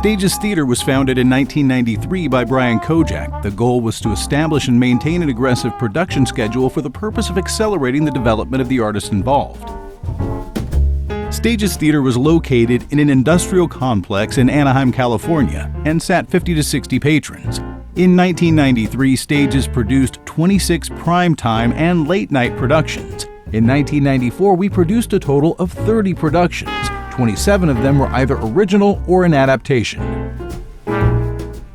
Stages Theater was founded in 1993 by Brian Kojac. The goal was to establish and maintain an aggressive production schedule for the purpose of accelerating the development of the artists involved. Stages Theater was located in an industrial complex in Anaheim, California, and sat 50 to 60 patrons. In 1993, Stages produced 26 primetime and late-night productions. In 1994, we produced a total of 30 productions. 27 of them were either original or an adaptation.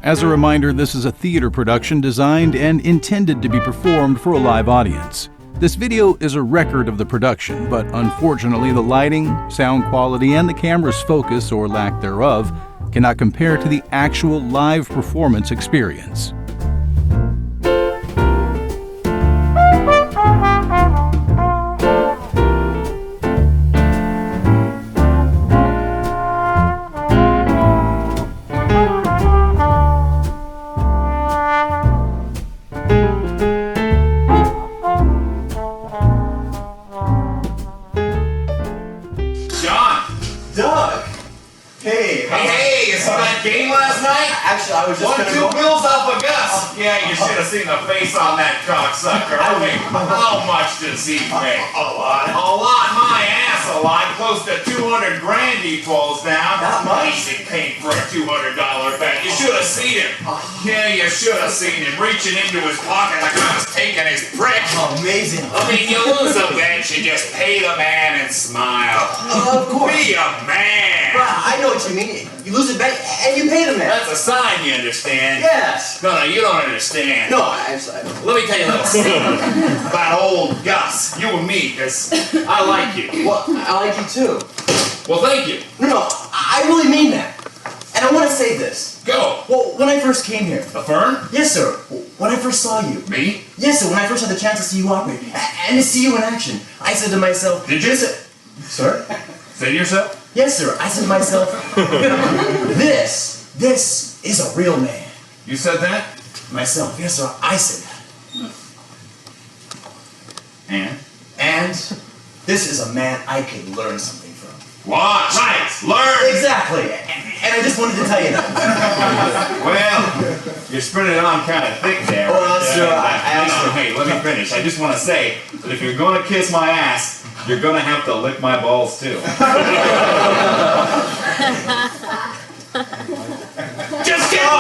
As a reminder, this is a theater production designed and intended to be performed for a live audience. This video is a record of the production, but unfortunately the lighting, sound quality, and the camera's focus, or lack thereof, cannot compare to the actual live performance experience. Game last night? Actually, I was just Won 2 bills off of Gus. Yeah, you should have seen the face on that cocksucker. I mean, how much does he pay? A lot. A lot, my ass a lot. Close to 200 grand he falls down. That much? Easy paid for a $200 bet. You should have seen him. Yeah, you should have seen him reaching into his pocket like I was taking his prick. Oh, amazing. I mean, you lose a bet, you just pay the man and smile. Of course. Be a man. Bro, I know what you mean. You lose a bet and you pay the man. That's a sign, you understand? Yes. No, you don't understand. No, I Let me tell you a little secret about old Gus. You and me, because I like you. Well, I like you too. Well, thank you. No, I really mean that. And I want to say this. Go. Well, when I first came here. A fern? Yes, sir. When I first saw you. Me? Yes, sir. When I first had the chance to see you operate and to see you in action, I said to myself. Did you? Sir? Say to yourself? Yes, sir. I said to myself, this is a real man. You said that? Myself. Yes, sir. I said that. And this is a man I could learn something from. Watch. Right. Learn. Exactly. And I just wanted to tell you that. Well, you're spreading it on kind of thick there. Oh, sir. Hey, let me finish. I just want to say that if you're going to kiss my ass, you're going to have to lick my balls too. Just kidding!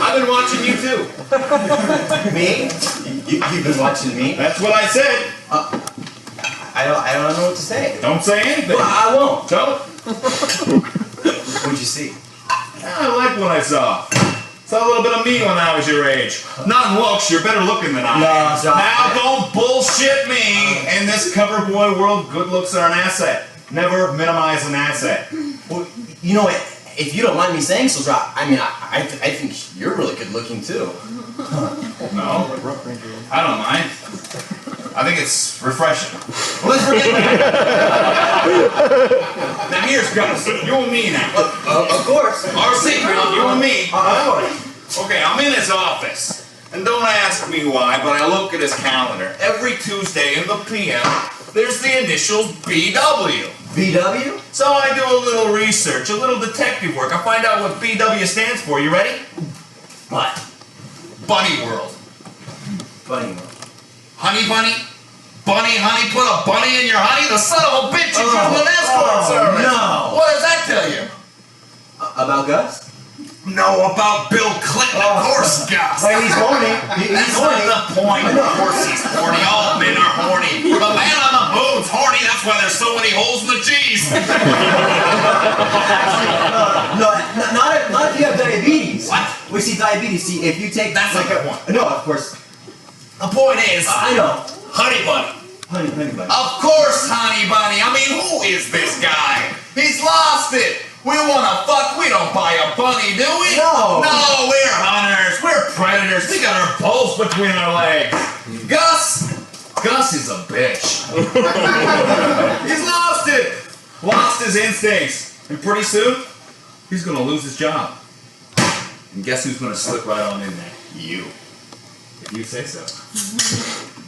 I've been watching you too. Me? You've been watching me? That's what I said. I don't know what to say. Don't say anything. Well, I won't. Don't. What'd you see? I like what I saw. Saw a little bit of me when I was your age. Not in looks, you're better looking than I am. No, sorry. Now don't bullshit me. In this cover boy world, good looks are an asset. Never minimize an asset. Well, you know what? If you don't mind me saying so, I mean, I think you're really good looking too. No, I don't mind. I think it's refreshing. Well, let's forget that. Now here's Gus. You and me now. Of course. Our secret, you and me. Okay, I'm in his office. And don't ask me why, but I look at his calendar. Every Tuesday in the PM, there's the initials BW. BW? So I do a little research, a little detective work. I find out what BW stands for. You ready? What? Bunny World. Bunny World. Honey bunny? Bunny, honey, put a bunny in your honey? The son of a bitch is using an escort service. No. What does that tell you? About Gus? No, about Bill Clinton. Of course, Gus. Well, he's horny. That's not the point. Of course he's horny. All men are horny. The man on the moon's horny. That's why there's so many holes in the cheese. No, not if you have diabetes. What? We see diabetes. See, if you take That's like not the point. No, of course. The point is, I know. Honey bunny. Honey bunny. Of course, honey bunny. I mean, who is this guy? He's lost it. We wanna fuck, we don't buy a bunny, do we? No. No, we're hunters, we're predators. We got our balls between our legs. Gus is a bitch. He's lost it. Lost his instincts. And pretty soon, he's gonna lose his job. And guess who's gonna slip right on in there? You. If you say so.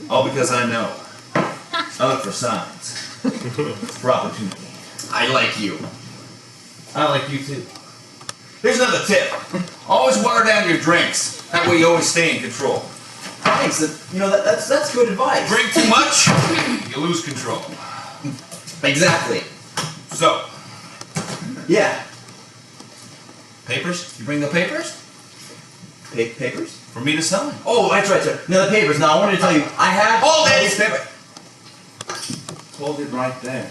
All because I know. I look for signs. For opportunity. I like you. I like you too. Here's another tip. Always water down your drinks. That way you always stay in control. Thanks. That's good advice. Drink too much, you lose control. Exactly. So, Yeah. papers? You bring the papers? Papers? For me to sign. Oh, that's right, sir. No, the papers. Now, I wanted to tell you, I have Hold it! these papers. Hold it right there.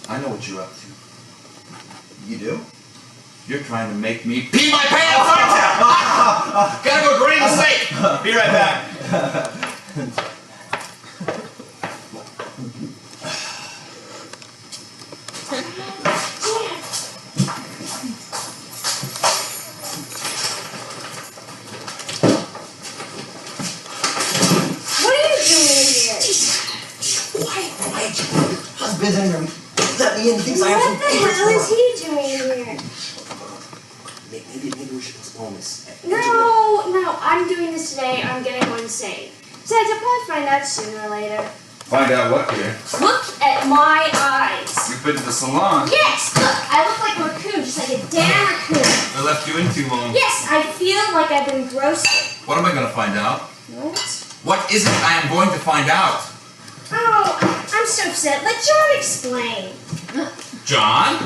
I know what you're up to. You do? You're trying to make me pee my pants, aren't you? Gotta go drain the steak. Be right back. What are you doing here? Quiet. Husband's in there. Let me in. Thinks I have some What the papers hell for is him. he doing here? Maybe we should postpone this. No, I'm doing this today. I'm getting one saved. Besides, I'll probably find out sooner or later. Find out what, dear? Look at my eyes. You've been to the salon. Yes, look, I look like a raccoon, just like a damn raccoon. I left you in too long. Yes, I feel like I've been roasted. What am I gonna find out? What? What is it I am going to find out? Oh, I'm so upset. Let John explain. John?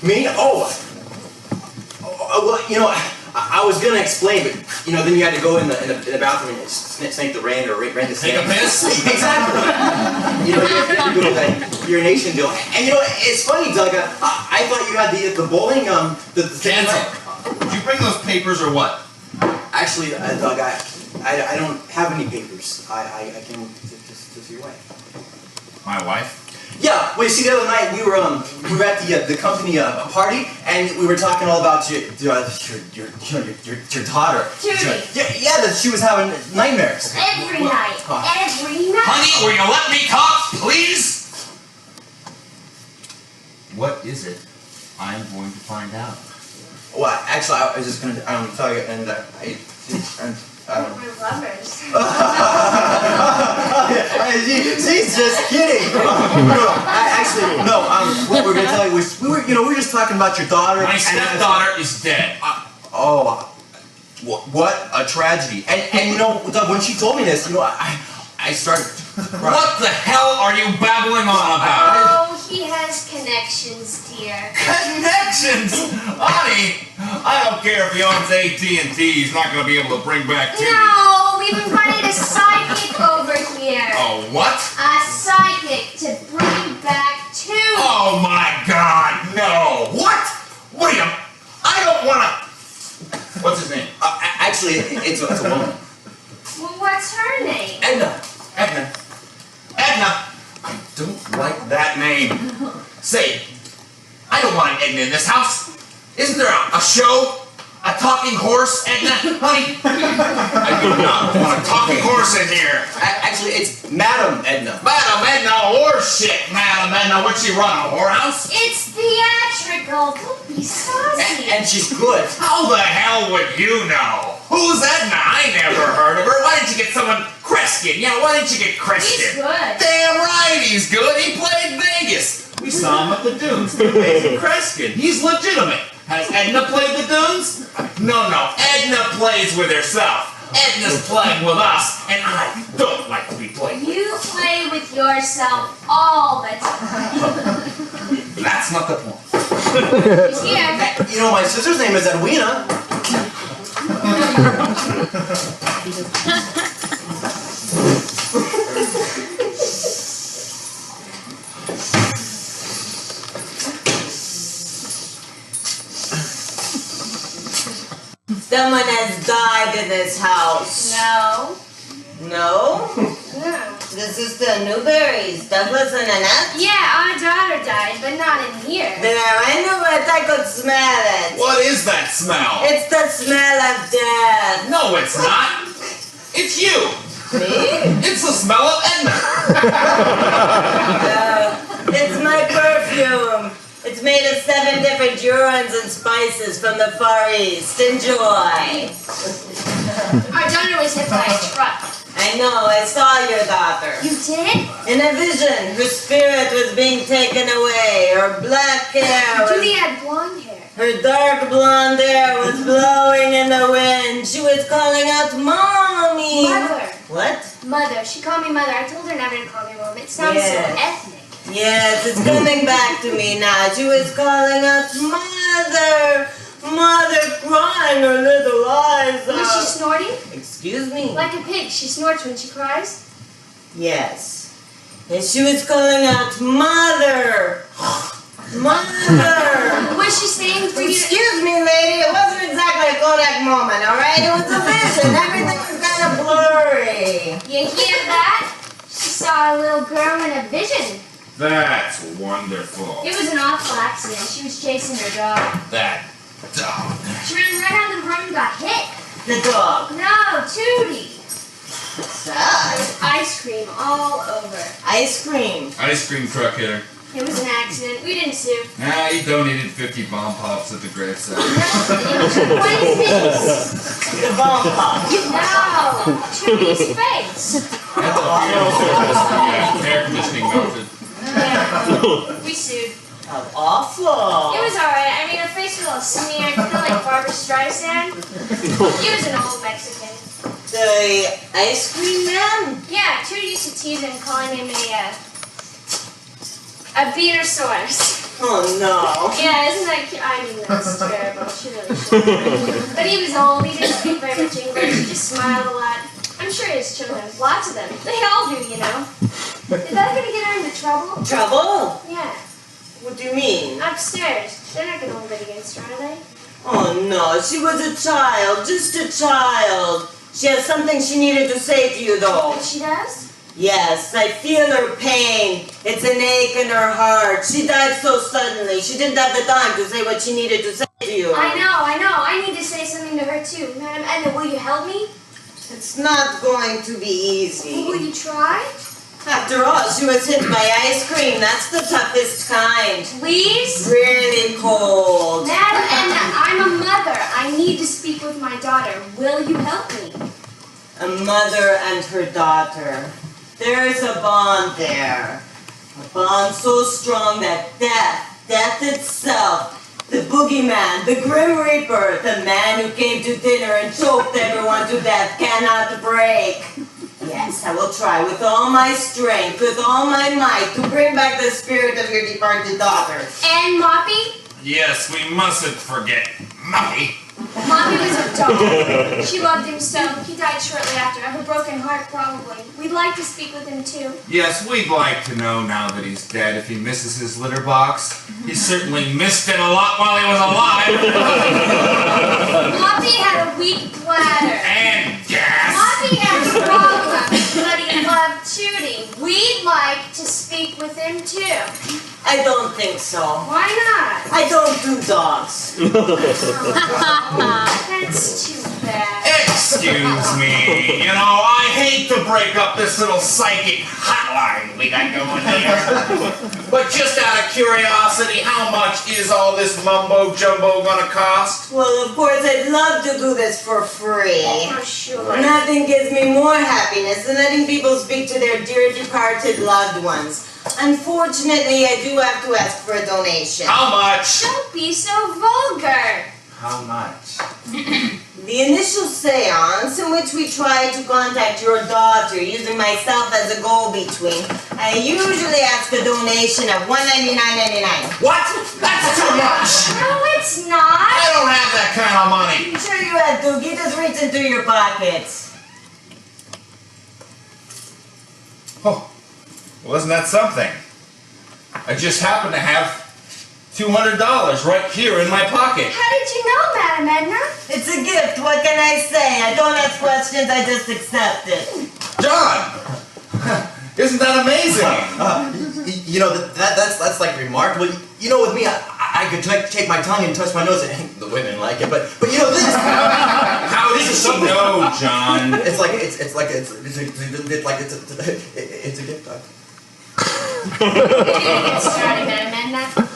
Me? Well, I was gonna explain, but then you had to go in the bathroom and snake the rain or rain the snake. Take a piss? Exactly. You do that urination deal, and it's funny, Doug. I thought you had the bowling the Cancel. Did you bring those papers or what? Actually, Doug, I don't have any papers. I can just your wife. My wife? Yeah, well, you see, the other night we were at the company party, and we were talking all about your daughter. Judy. Yeah, that she was having nightmares. Every night. Every night. Honey, will you let me talk, please? What is it I'm going to find out? Well, actually, I was just gonna tell you, and I don't. We're lovers. She's just kidding. No. What we're gonna tell you was we were just talking about your daughter. My stepdaughter is dead. What a tragedy. And Doug, when she told me this, I started. What the hell are you babbling on about? Oh, he has connections, dear. Connections? Honey, I don't care if he owns AT&T, he's not going to be able to bring back Timmy. No, we've invited a psychic over here. Oh, what? A psychic to bring back two. Oh my God, no. What? What are you? I don't want to. What's his name? Actually, it's a woman. Well, what's her name? Edna. I don't like that name. Say, I don't want an Edna in this house. Isn't there a show? A talking horse, Edna? Honey, I do not want a talking horse in here. Actually, it's Madam Edna. Madam Edna, horse shit, Madam Edna. Would she run a whorehouse? It's theatrical. Don't be saucy. And she's good. How the hell would you know? Who's Edna? I never heard of her. Why didn't you get someone Kreskin? Yeah, why didn't you get Kreskin? He's good. Damn right he's good. He played Vegas. We saw him at the Dunes. Kreskin. He's legitimate. Has Edna played the Dunes? No. Edna plays with herself. Edna's playing with us, and I don't like to be played with. You play with yourself all the time. That's not the point. He's here. My sister's name is Edwina. Someone has died in this house. No. No? No. This is the Newberries, Douglas and Annette? Yeah, our daughter died, but not in here. There, I knew it. I could smell it. What is that smell? It's the smell of death. No, it's not. It's you. Me? It's the smell of Edna. It's my perfume. It's made of 7 different urines and spices from the Far East. Enjoy. Our daughter was hit by a truck. I I know. I saw your daughter. You did? In a vision, her spirit was being taken away. Her black hair was... Judy had blonde hair. Her dark blonde hair was blowing in the wind. She was calling out, Mommy! Mother. What? Mother. She called me mother. I told her never to call me mom. It sounds so ethnic. Yes, it's coming back to me now. She was calling out, Mother! Mother, crying her little eyes out. Was she snorting? Excuse me? Like a pig. She snorts when she cries? Yes. And she was calling out, Mother! Mother! Was she saying for you to... Excuse me, lady. It wasn't exactly a Kojac moment, all right? It was a vision. Everything was kind of blurry. You hear that? She saw a little girl in a vision. That's wonderful. It was an awful accident. She was chasing her dog. That dog. She ran right out of the room and got hit. The dog. No, Tootie. Sad. Ice cream all over. Ice cream. Ice cream truck hitter. It was an accident. We didn't sue. Nah, he donated 50 bomb pops at the gravesite. What is this? The bomb pop. No, Tootie's face. Air conditioning melted. Yeah, we sued. How awful. It was alright. I mean, her face was all smeared, kind of like Barbara Streisand. He was an old Mexican. The ice cream man? Yeah, Tootie used to tease him, calling him a Beanersaurus. Oh, no. Yeah, isn't that cute? I mean, that's terrible. She really should. But he was old. He didn't speak very much English. He just smiled a lot. I'm sure he has children. Lots of them. They all do, you know. Is that going to get her into trouble? Trouble? Yeah. What do you mean? Upstairs. They're not going to hold it against her, are they? Oh, no. She was a child. Just a child. She has something she needed to say to you, though. She does? Yes, I feel her pain. It's an ache in her heart. She died so suddenly. She didn't have the time to say what she needed to say to you. I know. I need to say something to her, too. Madam Edna, will you help me? It's not going to be easy. Will you try? After all, she was hit by ice cream. That's the toughest kind. Please? Really cold. Madam Edna, I'm a mother. I need to speak with my daughter. Will you help me? A mother and her daughter. There is a bond there. A bond so strong that death itself, the boogeyman, the grim reaper, the man who came to dinner and choked everyone to death cannot break. Yes, I will try with all my strength, with all my might, to bring back the spirit of your departed daughter. And Moppy? Yes, we mustn't forget Muppy. Moppy was a dog. She loved him so. He died shortly after, of a broken heart, probably. We'd like to speak with him, too. Yes, we'd like to know now that he's dead if he misses his litter box. He certainly missed it a lot while he was alive. Moppy had a weak bladder. And gas. Moppy had problems, but he loved Tootie. We'd like to speak with him, too. I don't think so. Why not? I don't do dogs. That's too bad. Excuse me. You know, I hate to break up this little psychic hotline we got going here. But just out of curiosity, how much is all this mumbo jumbo gonna cost? Well, of course, I'd love to do this for free. For sure. Nothing gives me more happiness than letting people speak to their dear departed loved ones. Unfortunately, I do have to ask for a donation. How much? Don't be so vulgar. How much? The initial seance in which we try to contact your daughter using myself as a go-between, I usually ask a donation of $199.99. What? That's too much! No, it's not. I don't have that kind of money. I'm sure you have to. You just reach into your pockets. Oh, well, isn't that something? I just happen to have $200 right here in my pocket. How did you know, Madam Edna? It's a gift. What can I say? I don't ask questions. I just accept it. John! Isn't that amazing? You know, that's like remarkable. You know, with me, I could take my tongue and touch my nose, and the women like it. But you know this. How did she know, John? It's a gift. You didn't get started, Madam Edna.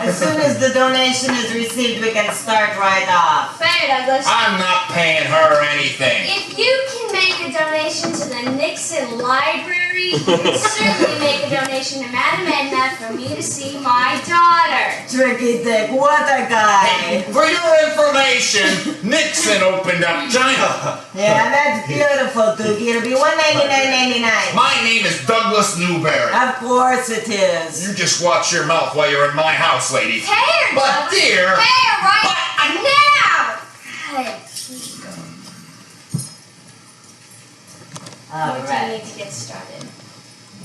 As soon as the donation is received, we can start right off. Fair, Douglas. I'm not paying her anything. If you can make a donation to the Nixon Library, you can certainly make a donation to Madam Edna for me to see my daughter. Tricky Dick, what a guy. For your information, Nixon opened up China. Yeah, that's beautiful, Doogie. It'll be $199.99. My name is Douglas Newberry. Of course it is. You just watch your mouth while you're in my house, lady. Pay her, But Douglas. dear... Pay her right now! All What do you right. need to get started?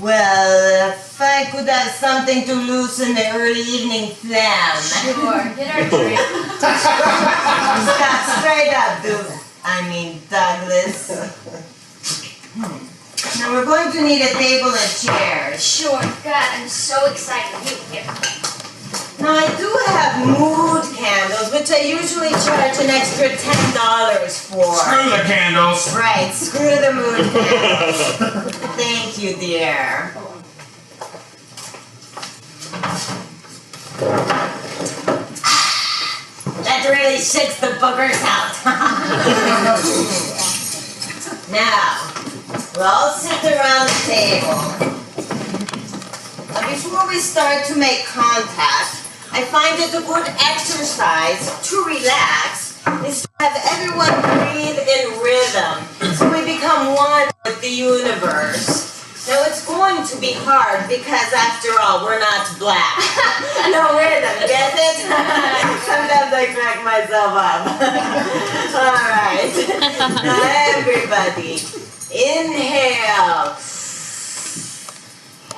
Well, if I could have something to loosen the early evening phlegm. Sure, get our drink. Stop straight up, Douglas. Now we're going to need a table and chairs. Sure, God, I'm so excited. Here. Now I do have mood candles, which I usually charge an extra $10 for. Screw the candles. Right, screw the mood candles. Thank you, dear. That really shakes the boogers out. Now, we'll all sit around the table. Now, before we start to make contact, I find it a good exercise to relax is to have everyone breathe in rhythm so we become one with the universe. Now it's going to be hard because after all, we're not black. No rhythm, get it? Sometimes I crack myself up. All right. Now everybody, inhale.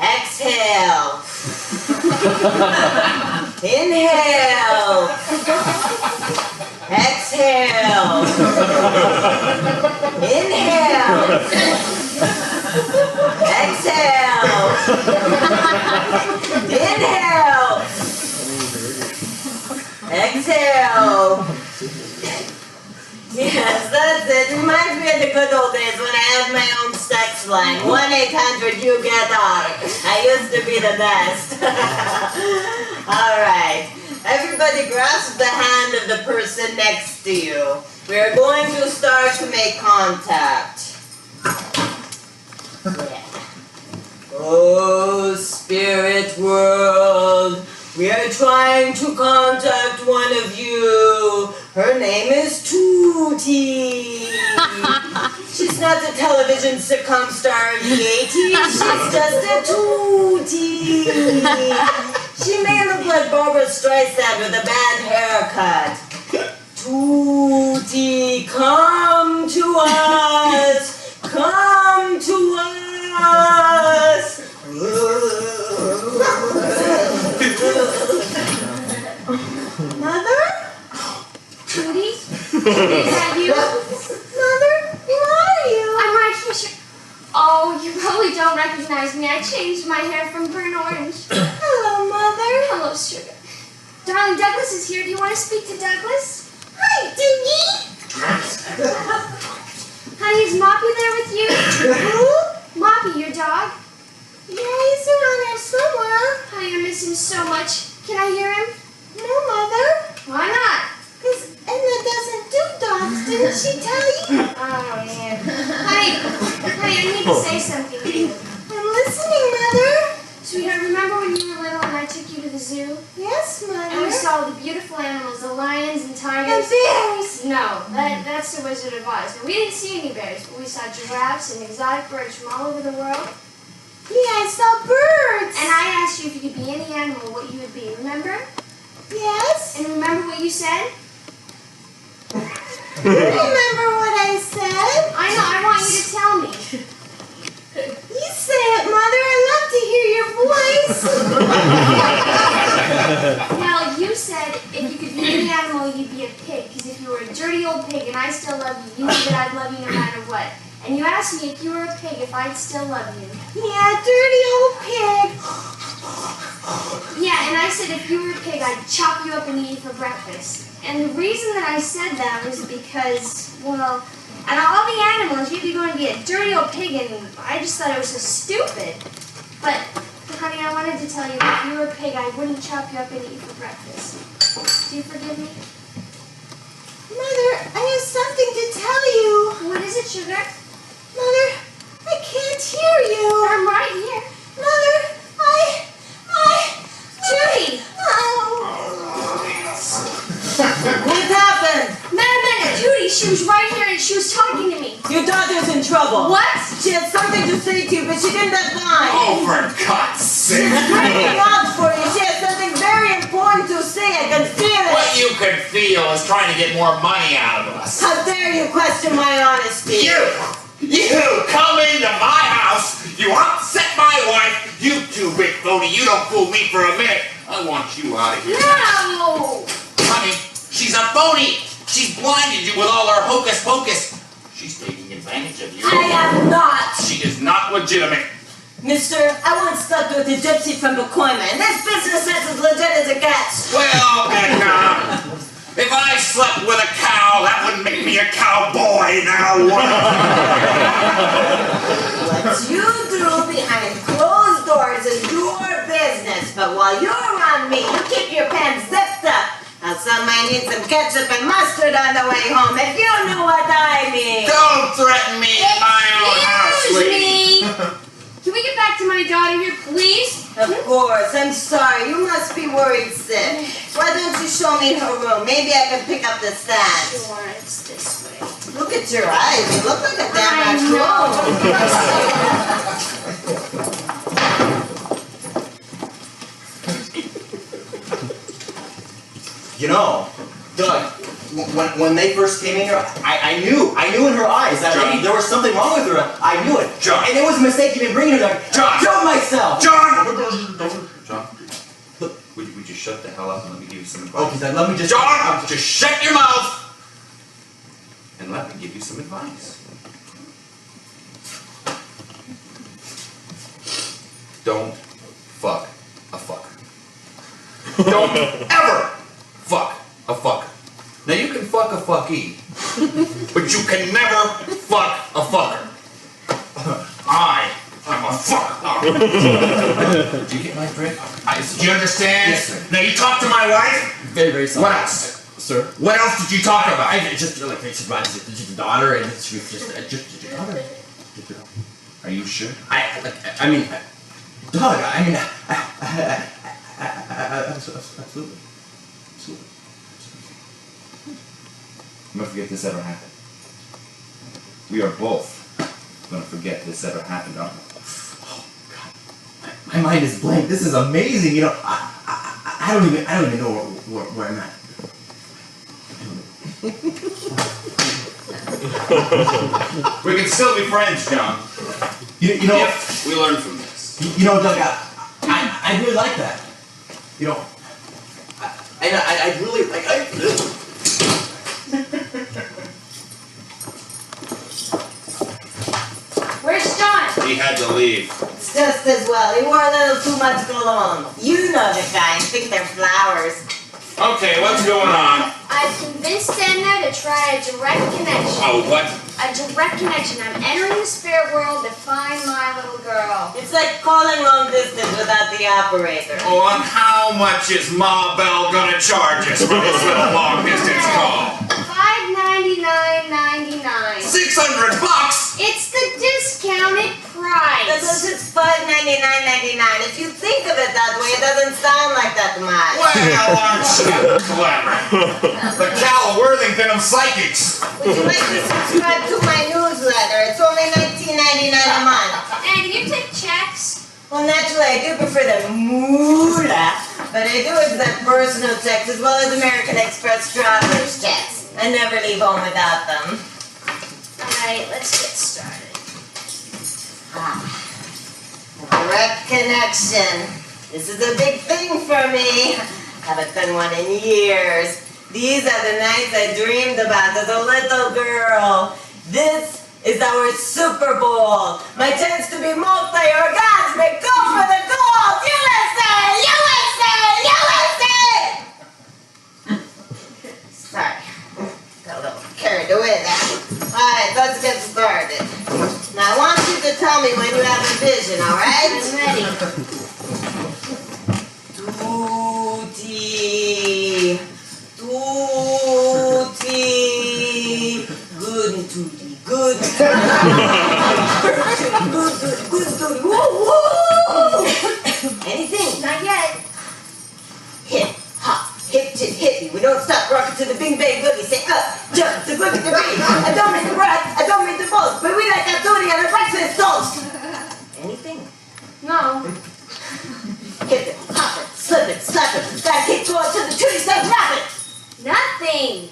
Exhale. Inhale. Exhale. Inhale. Exhale. Inhale. Exhale. Yes, that's it. Reminds me of the good old days when I had my own sex line. 1-800-YOU-GET-OUT. I used to be the best. All right. Everybody grasp the hand of the person next to you. We are going to start to make contact. Yeah. Oh, spirit world. We are trying to contact one of you. Her name is Tootie. She's not a television sitcom star of the 80s. She's just a Tootie. She may look like Barbara Streisand with a bad haircut. Tootie, come to us. Come to us. Mother? Tootie? Is that you? Mother, who are you? I'm right here. Oh, you probably don't recognize me. I changed my hair from burnt orange. Hello, Mother. Hello, sugar. Darling, Douglas is here. Do you want to speak to Douglas? Hi, Doogie. Honey, is Moppy there with you? Who? Moppy, your dog? Yeah, he's around here somewhere. Honey, I miss him so much. Can I hear him? No, Mother. Why not? Because Edna doesn't do dogs, didn't she tell you? Oh, man. Honey, I need to say something to you. I'm listening, Mother. Sweetheart, remember when you were little and I took you to the zoo? Yes, Mother. And we saw the beautiful animals, the lions and The tigers. bears. No, that's the Wizard of Oz. And we didn't see any bears, but we saw giraffes and exotic birds from all over the world. Yeah, I saw birds. And I asked you if you could be any animal, what you would be, remember? Yes. And remember what you said? Remember what I said? I know, I want you to tell me. You say it, Mother. I love to hear your voice. Well, you said if you could be any animal, you'd be a pig. Because if you were a dirty old pig and I still love you, you knew that I'd love you no matter what. And you asked me if you were a pig, if I'd still love you. Yeah, dirty old pig. Yeah, and I said if you were a pig, I'd chop you up and eat you for breakfast. And the reason that I said that was because, well, out of all the animals, you'd be going to be a dirty old pig, and I just thought it was so stupid. But honey, I wanted to tell you if you were a pig, I wouldn't chop you up and eat you for breakfast. Do you forgive me? Mother, I have something to tell you. What is it, sugar? Mother, I can't hear you. I'm right here. Mother, Judy! What happened? Minute, Judy, she was right here and she was talking to me. Your daughter's in trouble. What? She had something to say to you, but she didn't have time. Oh, for God's sake. She's crying out for you. She has something very important to say. I can feel it. What you could feel is trying to get more money out of us. How dare you question my honesty? You come into my house, you upset my wife, you two big phony, you don't fool me for a minute. I want you out of here. No! Honey, she's a phony. She's blinded you with all her hocus pocus. She's taking advantage of you. I am not. She is not legitimate. Mister, I once slept with a gypsy from Pacoima, and this business is as legit as it gets. Well, Edna, if I slept with a cow, that wouldn't make me a cowboy now. What you do behind closed doors is your business, but while you're around me, you keep your pants zipped up. Now some might need some ketchup and mustard on the way home, if you know what I mean. Don't threaten me in my own house, Excuse lady. me! Can we get back to my daughter here, please? Of course, I'm sorry. You must be worried sick. Why don't you show me her room? Maybe I can pick up the sand. Sure, it's this way. Look at your eyes. You look like a damn I You know, Doug, when they first came in here, I knew in her eyes that lady, there was something wrong with her. I knew it. John. And it was a mistake even bringing her there. John. I killed myself. John, would you shut the hell up and let me give you some advice? Okay, then let me just... John, just shut your mouth and let me give you some advice. Don't fuck a fucker. Don't ever fuck a fucker. Now you can fuck a fucky, but you can never fuck a fucker. I'm a fucker. Did you get my drink? Do you understand? Yes, sir. Now you talk to my wife. Very, very sorry. What else? Sir? What else did you talk about? I just like she's my daughter, and she was just your daughter. Are you sure? I mean, Doug. I mean, absolutely. I'm gonna forget this ever happened. We are both gonna forget this ever happened, aren't we? Oh God, my mind is blank. This is amazing. You know, I don't even know where I'm at. We can still be friends, John. You know, If we learn from this. you know, Doug. I really like that. You know, I really like. Where's John? He had to leave. It's just as well. He wore a little too much cologne. You know the kind. Think they're flowers. Okay, what's going on? I've convinced Edna to try a direct connection. Oh, what? A direct connection. I'm entering the spirit world to find my little girl. It's like calling long distance without the operator. Oh, and how much is Ma Bell gonna charge us for this little long distance call? $5.99.99. $600? It's the discounted price. Because it's $5.99.99. If you think of it that way, it doesn't sound like that much. Well, aren't you clever? The Cal Worthington of psychics. Would you like to subscribe to my newsletter? It's only $19.99 a month. And you take checks? Well, naturally, I do prefer the moolah, but I do accept personal checks as well as American Express traveler's checks. I never leave home without them. Alright, let's get started. Direct connection. This is a big thing for me. Haven't done one in years. These are the nights I dreamed about as a little girl. This is our Super Bowl. My chance to be multi-orgasmic. Go for the gold! USA! USA! USA! Sorry. Got a little carried away there. Alright, let's get started. Now I want you to tell me when you have a vision, alright? I'm ready. Tootie. Tootie. Good Tootie. Good Tootie. Good Tootie. Woo woo! Anything? Not yet. Hip, hop, hip, tip, hippie. We don't stop rocking to the bing bang boogie. Say up, jump, the boogie, the beat. I don't make the breath, I don't make the most, but we like that Tootie on a breakfast toast. Anything? No. Hip it, hop it, slip it, slap it. Gotta keep going till the Tootie starts rapping. Nothing.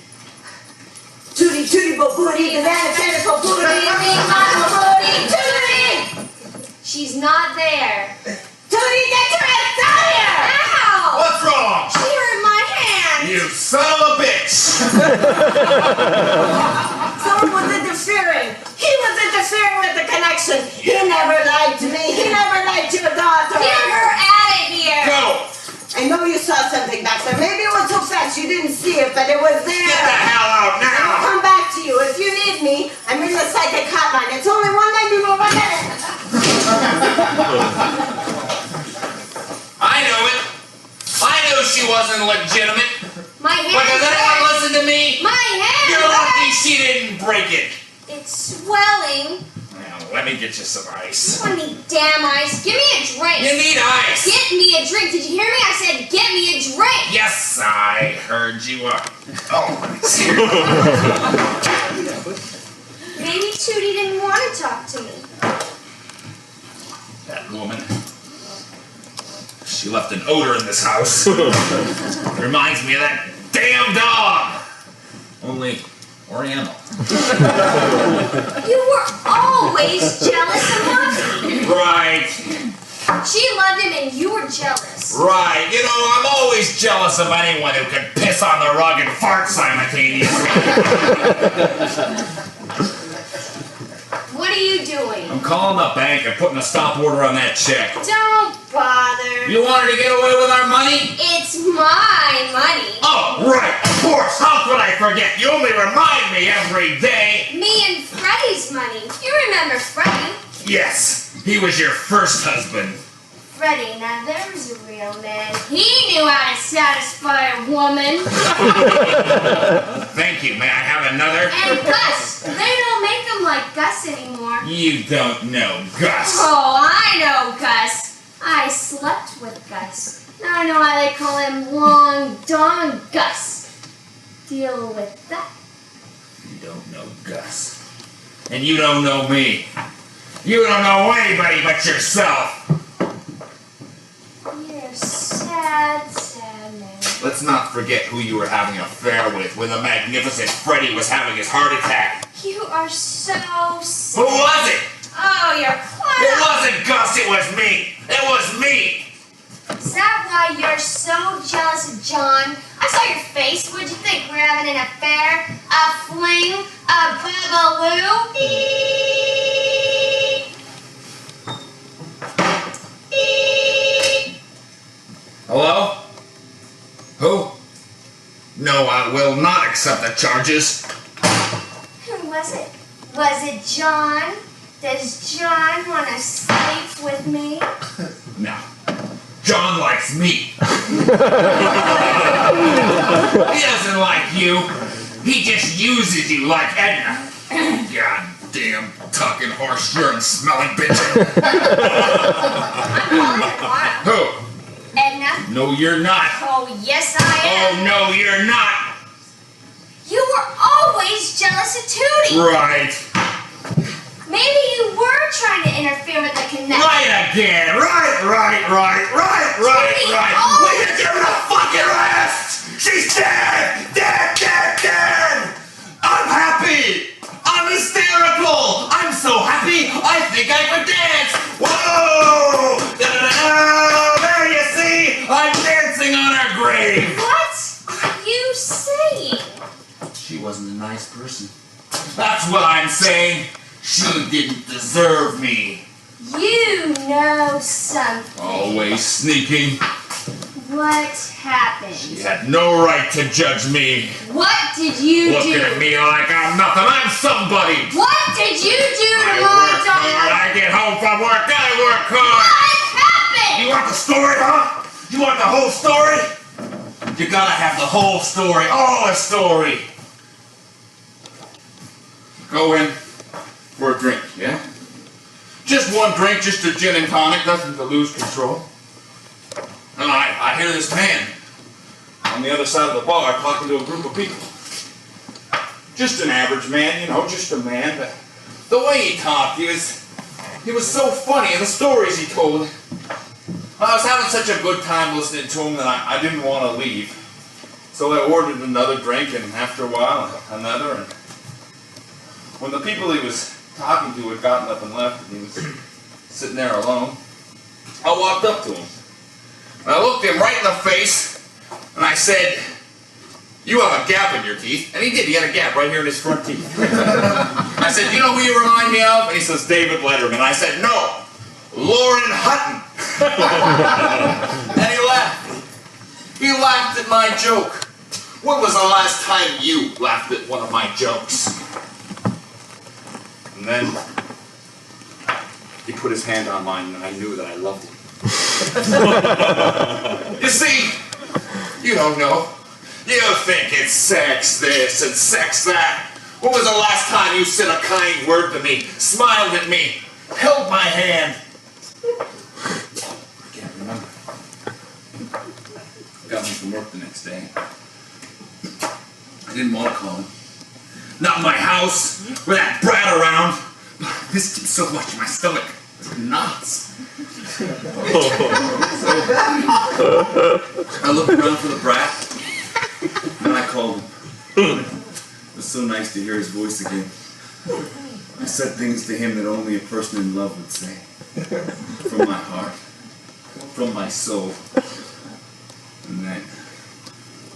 Tootie, Tootie, bo booty, the mechanical booty, mama booty, Tootie! She's not there. Tootie, get your ass out of here! Ow! What's wrong? She hurt my hand. You son of a bitch! Someone was interfering. He was interfering with the connection. He never lied to me. He never lied to your daughter. Get her out of here. Go! I know you saw something back there. Maybe it was so fast you didn't see it, but it was there. Get the hell out I'll now! come back to you. If you need me, I'm in the psychic hotline. It's only 190 more minutes. I know it. I knew she wasn't legitimate. My hand But does anyone hurts. listen to me? My hand You're lucky hurts. she didn't break it. It's swelling. Now, let me get you some ice. I need damn ice. Give me a drink. You need ice. Get me a drink. Did you hear me? I said get me a drink. Yes, I heard you. Oh, Maybe Tootie didn't want to talk to me. that woman. She left an odor in this house. Reminds me of that damn dog. Only Oriental. You were always jealous of Mom. Right. She loved him and you were jealous. Right. You know, I'm always jealous of anyone who can piss on the rug and fart simultaneously. What are you doing? I'm calling the bank and putting a stop order on that check. Don't bother. You wanted to get away with our money? It's my money. Oh, right, of course. How could I forget? You only remind me every day. Me and Freddie's money. You remember Freddie? Yes, he was your first husband. Freddie, now there was a real man. He knew how to satisfy a woman. Thank you. May I have another? And Gus. They don't make them like Gus anymore. You don't know Gus. Oh, I know Gus. I slept with Gus. Now I know why they call him Long Don Gus. Deal with that. You don't know Gus. And you don't know me. You don't know anybody but yourself. You're a sad, sad man. Let's not forget who you were having an affair with when the magnificent Freddie was having his heart attack. You are so Who sad. was it? Oh, you're It clever. wasn't Gus, it was me. It was me. Is that why you're so jealous of John? I saw your face. What'd you think? We were having an affair? A fling? A boogaloo? Hello? Who? No, I will not accept the charges. Who was it? Was it John? Does John want to sleep with me? No. John likes me. He doesn't like you. He just uses you like Edna. Goddamn talking horse urine smelling bitch. I'm calling it tomorrow. Who? Edna? No, you're not. Oh, yes, I Oh, am. no, you're not. You were always jealous of Tootie. Right. Maybe you were trying to interfere with the connection. Right again. Right. Tootie, oh. We can give her a fucking rest. She's dead. Dead. I'm happy. I'm hysterical. I'm so happy. I think I could dance. Whoa. Da-da-da-da. There you see. I'm dancing on her grave. What are you saying? She wasn't a nice person. That's what I'm saying. She didn't deserve me. You know something. Always sneaking. What happened? She had no right to judge me. What did you Looking do? at me like I'm nothing. I'm somebody. What did you do to I my work hard. daughter? I get home from work. I work hard. What happened? You want the story, huh? You want the whole story? You gotta have the whole story, all the story. Go in for a drink, yeah? Just one drink, just a gin and tonic, nothing to lose control. And I hear this man on the other side of the bar talking to a group of people. Just an average man, you know, just a man. But the way he talked, he was so funny, and the stories he told. I was having such a good time listening to him that I didn't want to leave. So I ordered another drink, and after a while, another. And when the people he was talking to had gotten up and left, and he was sitting there alone, I walked up to him. And I looked him right in the face, and I said, "You have a gap in your teeth." And he did. He had a gap right here in his front teeth. I said, "You know who you remind me of?" And he says, "David Letterman." I said, "No, Lauren Hutton." And he laughed. He laughed at my joke. When was the last time you laughed at one of my jokes? And then he put his hand on mine, and I knew that I loved him. You see, you don't know. You think it's sex this and sex that. When was the last time you said a kind word to me, smiled at me, held my hand? I can't remember. Got home from work the next day. I didn't want to call him. Not in my house, with that brat around. I missed him so much, my stomach was knots. So, I looked around for the brat, and I called him. It was so nice to hear his voice again. I said things to him that only a person in love would say. From my heart. From my soul. And then,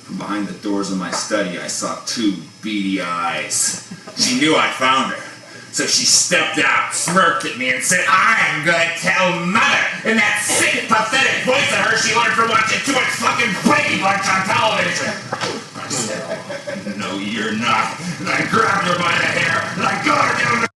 from behind the doors of my study, I saw two beady eyes. She knew I found her. So she stepped out, smirked at me, and said, "I'm gonna tell Mother," in that sick, pathetic voice of hers she learned from watching too much fucking Brady Bunch on television. I said, "Oh, no, you're not." And I grabbed her by the hair, and I got her down the